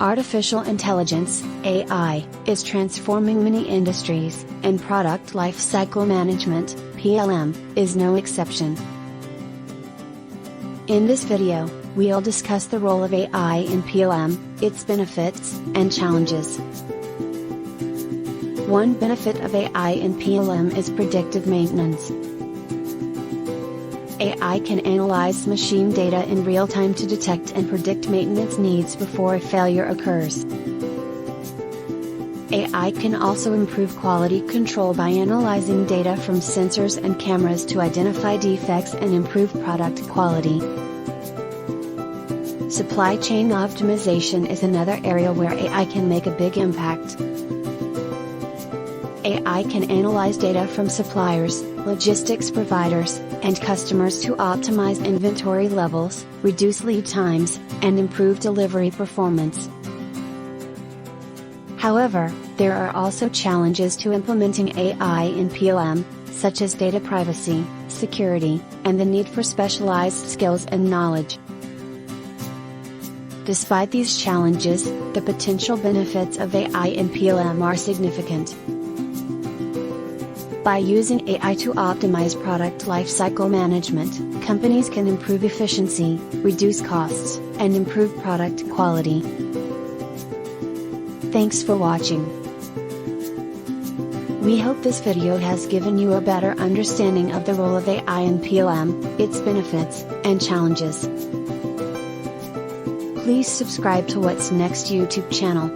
Artificial intelligence, AI, is transforming many industries, and product lifecycle management, PLM, is no exception. In this video, we'll discuss the role of AI in PLM, its benefits, and challenges. One benefit of AI in PLM is predictive maintenance. AI can analyze machine data in real time to detect and predict maintenance needs before a failure occurs. AI can also improve quality control by analyzing data from sensors and cameras to identify defects and improve product quality. Supply chain optimization is another area where AI can make a big impact. AI can analyze data from suppliers, logistics providers, and customers to optimize inventory levels, reduce lead times, and improve delivery performance. However, there are also challenges to implementing AI in PLM, such as data privacy, security, and the need for specialized skills and knowledge. Despite these challenges, the potential benefits of AI in PLM are significant. By using AI to optimize product lifecycle management, companies can improve efficiency, reduce costs, and improve product quality. Thanks for watching. We hope this video has given you a better understanding of the role of AI in PLM, its benefits, and challenges. Please subscribe to What's Next YouTube channel.